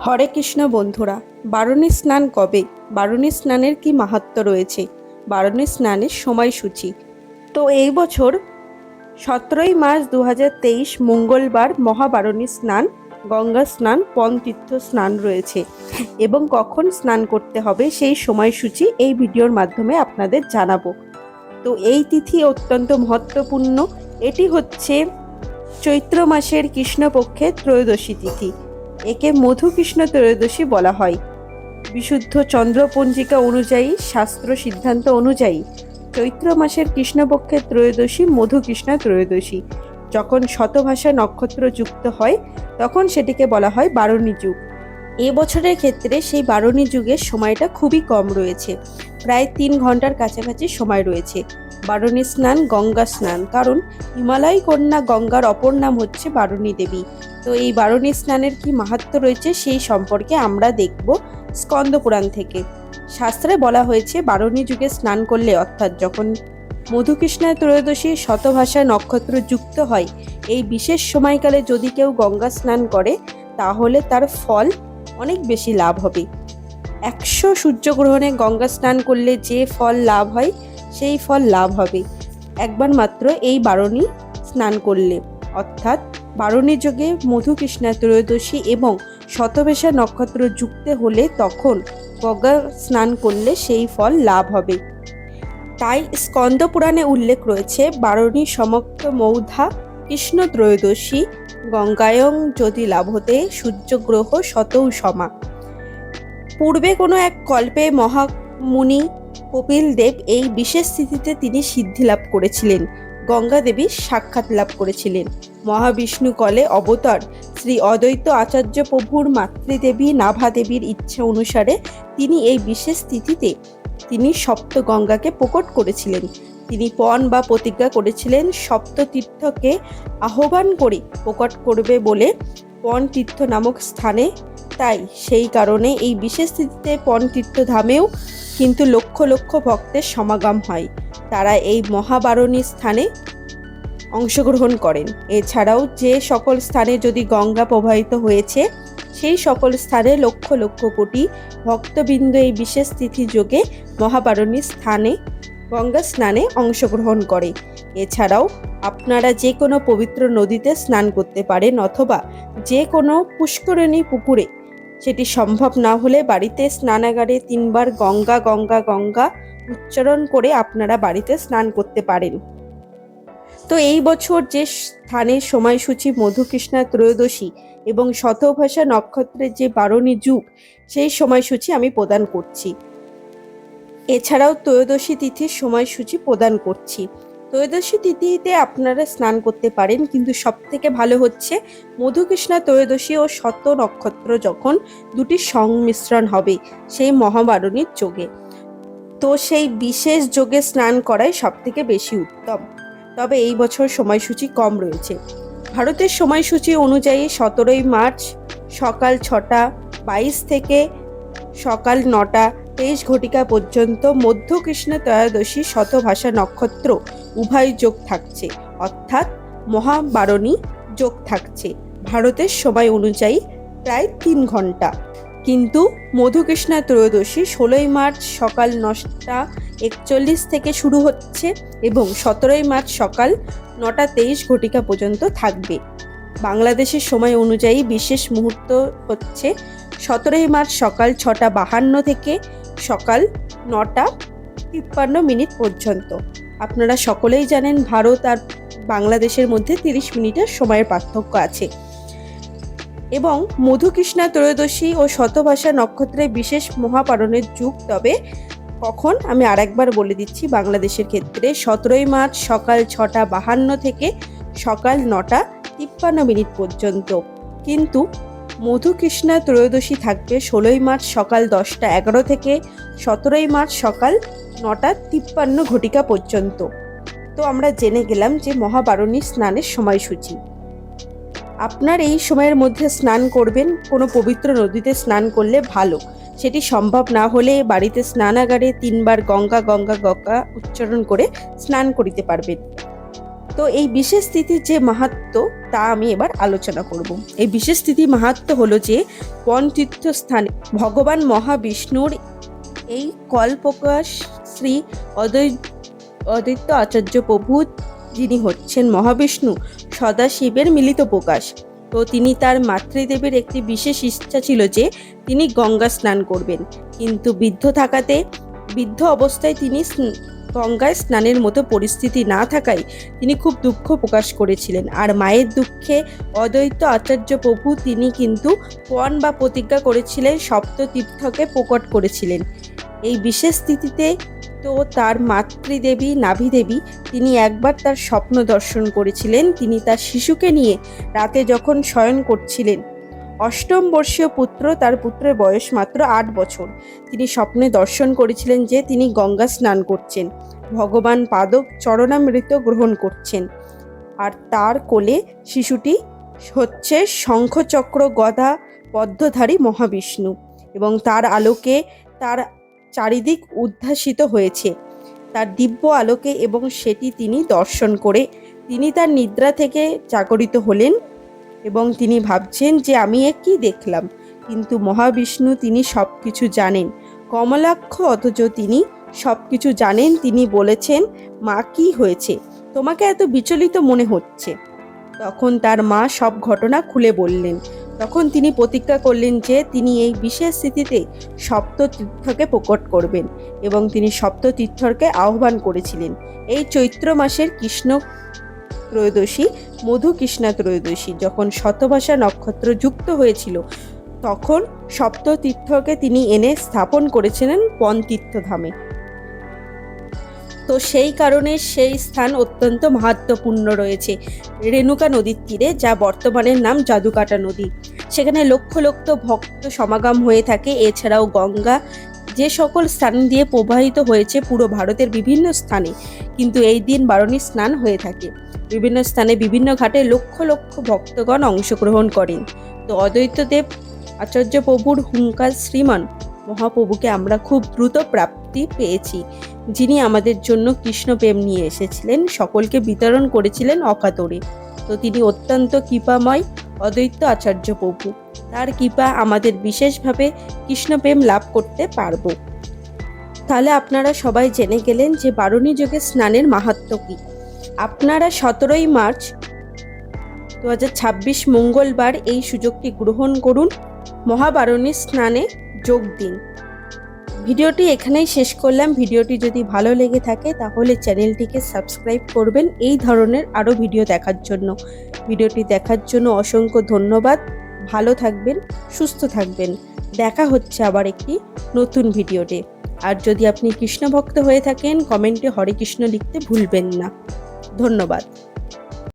হরে কৃষ্ণ বন্ধুরা, বারুণী স্নান কবে? বারুণী স্নানের কি মাহাত্ম্য রয়েছে? বারুণী স্নানের সময়সূচি। তো এই বছর 17ই মার্চ 2023 মঙ্গলবার মহাবারুণী স্নান, গঙ্গা স্নান, পনতীর্থ স্নান রয়েছে এবং কখন স্নান করতে হবে সেই সময়সূচি এই ভিডিওর মাধ্যমে আপনাদের জানাবো। তো এই তিথি অত্যন্ত মহত্বপূর্ণ। এটি হচ্ছে চৈত্র মাসের কৃষ্ণপক্ষের ত্রয়োদশী তিথি। একে মধুকৃষ্ণ ত্রয়োদশী বলা হয়। বিশুদ্ধ চন্দ্রপঞ্জিকা অনুযায়ী, শাস্ত্র সিদ্ধান্ত অনুযায়ী চৈত্র মাসের কৃষ্ণপক্ষের ত্রয়োদশী মধুকৃষ্ণ ত্রয়োদশী। যখন শতভাষা নক্ষত্র যুক্ত হয় তখন সেটিকে বলা হয় বারুণী যুগ। এবছরের ক্ষেত্রে সেই বারুণী যুগের সময়টা খুবই কম রয়েছে, প্রায় 3 ঘন্টার কাছাকাছি সময় রয়েছে। বারুণী স্নান, গঙ্গা স্নান, কারণ হিমালয় কন্যা গঙ্গার অপর নাম হচ্ছে বারুণী দেবী। তো এই বারুণী স্নানের কি মাহাত্ম্য রয়েছে সেই সম্পর্কে আমরা দেখব স্কন্দ পুরাণ থেকে। শাস্ত্রে বলা হয়েছে বারুণী যুগে স্নান করলে, অর্থাৎ যখন মধুকৃষ্ণা ত্রয়োদশী শতভাষা নক্ষত্র যুক্ত হয়, এই বিশেষ সময়কালে যদি কেউ গঙ্গা স্নান করে তাহলে তার ফল অনেক বেশি লাভ হবে। 100 সূর্যগ্রহণে গঙ্গা স্নান করলে যে ফল লাভ হয় সেই ফল লাভ হবে একবার মাত্র এই বারুণী স্নান করলে, অর্থাৎ বারুণী যুগে মধুকৃষ্ণা ত্রয়োদশী এবং শতভাষা নক্ষত্র যুক্ত হলে তখন গঙ্গা স্নান করলে সেই ফল লাভ হবে। তাই স্কন্দ পুরাণে উল্লেখ রয়েছে, বারুণী সমক্ত মৌধা কৃষ্ণ ত্রয়োদশী গঙ্গায়ং যদি লাভতে সূর্যগ্রহ শতৌ সমা। পূর্বে কোনো এক কল্পে মহামুনি কপিল দেব এই বিশেষ তিথিতে তিনি সিদ্ধি লাভ করেছিলেন, গঙ্গা দেবীর সাক্ষাৎ লাভ করেছিলেন। মহাবিষ্ণু কলে অবতার শ্রী অদ্বৈত আচার্য প্রভুর মাতৃদেবী নাভা দেবীর ইচ্ছা অনুসারে তিনি এই বিশেষ তিথিতে তিনি সপ্ত গঙ্গাকে প্রকট করেছিলেন। তিনি পণ বা প্রতিজ্ঞা করেছিলেন সপ্ত তীর্থকে আহ্বান করে প্রকট করবে বলে পণ তীর্থ নামক স্থানে। তাই সেই কারণে এই বিশেষ তিথিতে পণ তীর্থ ধামেও কিন্তু লক্ষ লক্ষ ভক্তের সমাগম হয়। তারা এই মহাবারুণী স্থানে অংশগ্রহণ করেন। এছাড়াও যে সকল স্থানে যদি গঙ্গা প্রবাহিত হয়েছে সেই সকল স্থানে লক্ষ লক্ষ কোটি ভক্তবৃন্দ এই বিশেষ তিথি যোগে মহাবারুণী স্থানে গঙ্গা স্নানে অংশগ্রহণ করে। এছাড়াও আপনারা যে কোনো পবিত্র নদীতে স্নান করতে পারেন, অথবা যে কোনো পুষ্করিণী পুকুরে। সেটি সম্ভব না হলে বাড়িতে স্নানাগারে 3 বার গঙ্গা গঙ্গা গঙ্গা উচ্চারণ করে আপনারা বাড়িতে স্নান করতে পারেন। তো এই বছর যে স্থানের সময়সূচি মধুকৃষ্ণা ত্রয়োদশী এবং শতভাষা নক্ষত্রের যে বারুণী যুগ, সেই সময়সূচি আমি প্রদান করছি। এছাড়াও ত্রয়োদশী তিথির সময়সূচি প্রদান করছি। ত্রয়োদশী তিথিতে আপনারা স্নান করতে পারেন, কিন্তু সব থেকে ভালো হচ্ছে মধুকৃষ্ণা ত্রয়োদশী ও শত নক্ষত্র যখন দুটি সংমিশ্রণ হবে সেই মহাবারুণীর যোগে, তো সেই বিশেষ যোগে স্নান করাই সব থেকে বেশি উত্তম। তবে এই বছর সময়সূচি কম রয়েছে। ভারতের সময়সূচি অনুযায়ী 17ই মার্চ সকাল 6টা 22 থেকে সকাল 9টা 23 ঘটিকা পর্যন্ত মধ্যকৃষ্ণ ত্রয়োদশী শতভাষা নক্ষত্র উভয় যোগ থাকছে, অর্থাৎ মহাবারুণী যোগ থাকছে ভারতের সময় অনুযায়ী প্রায় 3 ঘন্টা। কিন্তু মধুকৃষ্ণা ত্রয়োদশী 16ই মার্চ সকাল 9টা 41 থেকে শুরু হচ্ছে এবং 17ই মার্চ সকাল 9টা 23 ঘটিকা পর্যন্ত থাকবে। বাংলাদেশের সময় অনুযায়ী বিশেষ মুহূর্ত হচ্ছে 17ই মার্চ সকাল 6টা 52 থেকে সকাল 9টা 53 পর্যন্ত। আপনারা সকলেই জানেন ভারত আর বাংলাদেশের মধ্যে 30 মিনিটের সময়ের পার্থক্য আছে। এবং মধুকৃষ্ণা ত্রয়োদশী ও শতভাষা নক্ষত্রের বিশেষ মহাপারণের যুগ তবে কখন আমি আরেকবার বলে দিচ্ছি। বাংলাদেশের ক্ষেত্রে 17ই মার্চ সকাল 6টা 52 থেকে সকাল 9টা 53 পর্যন্ত। কিন্তু মধুকৃষ্ণা ত্রয়োদশী থাকবে 16ই মার্চ সকাল 10টা 11 থেকে 17ই মার্চ সকাল 9টা 53 ঘটিকা পর্যন্ত। তো আমরা জেনে গেলাম যে মহাবারুণী স্নানের সময়সূচি। আপনার এই সময়ের মধ্যে স্নান করবেন, কোনো পবিত্র নদীতে স্নান করলে ভালো। সেটি সম্ভব না হলে বাড়িতে স্নানাগারে 3 বার গঙ্গা গঙ্গা গঙ্গা উচ্চারণ করে স্নান করিতে পারবেন। তো তো এই বিশেষ তিথির যে মাহাত্ম্য তা আমি এবার আলোচনা করব। এই বিশেষ তিথি মাহাত্ম্য হলো যে পণ তীর্থস্থানে ভগবান মহাবিষ্ণুর এই কল্পকাশ শ্রী অদ্বৈত আচার্য প্রভু, যিনি হচ্ছেন মহাবিষ্ণু সদাশিবের মিলিত প্রকাশ। তো তিনি তার মাতৃদেবীর একটি বিশেষ ইচ্ছা ছিল যে তিনি গঙ্গা স্নান করবেন, কিন্তু বৃদ্ধ অবস্থায় তিনি গঙ্গায় স্নানের মতো পরিস্থিতি না থাকায় তিনি খুব দুঃখ প্রকাশ করেছিলেন। আর মায়ের দুঃখে অদ্বৈত আচার্য প্রভু তিনি কিন্তু পণ বা প্রতিজ্ঞা করেছিলেন, সপ্ততীর্থকে প্রকট করেছিলেন। এই বিশেষ তিথিতে তো তার মাতৃদেবী নাভিদেবী তিনি একবার তার স্বপ্ন দর্শন করেছিলেন। তিনি তার শিশুকে নিয়ে রাতে যখন শয়ন করছিলেন, অষ্টম বর্ষীয় পুত্র, তার পুত্রের বয়স মাত্র 8 বছর, তিনি স্বপ্নে দর্শন করেছিলেন যে তিনি গঙ্গা স্নান করছেন, ভগবান পাদক চরণামৃত গ্রহণ করছেন, আর তার কোলে শিশুটি হচ্ছে শঙ্খচক্র গদা পদ্মধারী মহাবিষ্ণু, এবং তার আলোকে তার চারিদিক উদ্ভাসিত হয়েছে, তার দিব্য আলোকে, এবং সেটি তিনি দর্শন করে তিনি তার নিদ্রা থেকে জাগরিত হলেন এবং তিনি ভাবছেন যে আমি কি দেখলাম, কিন্তু মহাবিষ্ণু তিনি সব কিছু জানেন, কমলাক্ষ, অথচ তিনি সব কিছু জানেন। তিনি বলেছেন, মা কি হয়েছে, তোমাকে এত বিচলিত মনে হচ্ছে? তখন তার মা সব ঘটনা খুলে বললেন। তখন তিনি প্রতিজ্ঞা করলেন যে তিনি এই বিশেষ তিথিতে সপ্ততীর্থকে প্রকট করবেন, এবং তিনি সপ্ততীর্থকে আহ্বান করেছিলেন। এই চৈত্র মাসের কৃষ্ণ ত্রয়োদশী, মধু কৃষ্ণা ত্রয়োদশী, যখন শতভাষা নক্ষত্র যুক্ত হয়েছিল, তখন সপ্ততীর্থকে তিনি এনে স্থাপন করেছিলেন পণতীর্থ ধামে। তো সেই কারণে সেই স্থান অত্যন্ত মাহাত্ম্যপূর্ণ রয়েছে রেণুকা নদীর তীরে, যা বর্তমানের নাম জাদুকাটা নদী। সেখানে লক্ষ লক্ষ ভক্ত সমাগম হয়ে থাকে। এছাড়াও গঙ্গা যে সকল স্থান দিয়ে প্রবাহিত হয়েছে পুরো ভারতের বিভিন্ন স্থানে, কিন্তু এই দিন বারুণী স্নান হয়ে থাকে। বিভিন্ন স্থানে বিভিন্ন ঘাটে লক্ষ লক্ষ ভক্তগণ অংশগ্রহণ করেন। তো অদ্বৈতদেব আচার্য প্রভুর হুঙ্কার শ্রীমান মহাপ্রভুকে আমরা খুব দ্রুত প্রাপ্তি পেয়েছি, যিনি আমাদের জন্য কৃষ্ণ প্রেম নিয়ে এসেছিলেন, সকলকে বিতরণ করেছিলেন অকাতরে। তো তিনি অত্যন্ত কৃপাময় অদ্বৈত আচার্য প্রভু, তার কৃপা আমাদের বিশেষভাবে কৃষ্ণ প্রেম লাভ করতে পারবো। তাহলে আপনারা সবাই জেনে গেলেন যে বারুণী যোগে স্নানের মাহাত্ম্য কী। আপনারা 17ই মার্চ 2026 মঙ্গলবার এই সুযোগটি গ্রহণ করুন, মহাবারুণী স্নানে যোগ দিন। ভিডিওটি এখানেই শেষ করলাম। ভিডিওটি যদি ভালো লেগে থাকে তাহলে চ্যানেলটিকে সাবস্ক্রাইব করবেন এই ধরনের আরও ভিডিও দেখার জন্য। ভিডিওটি দেখার জন্য অসংখ্য ধন্যবাদ। ভালো থাকবেন, সুস্থ থাকবেন। দেখা হচ্ছে আবার একটি নতুন ভিডিওতে। আর যদি আপনি কৃষ্ণ ভক্ত হয়ে থাকেন, কমেন্টে হরে কৃষ্ণ লিখতে ভুলবেন না। ধন্যবাদ।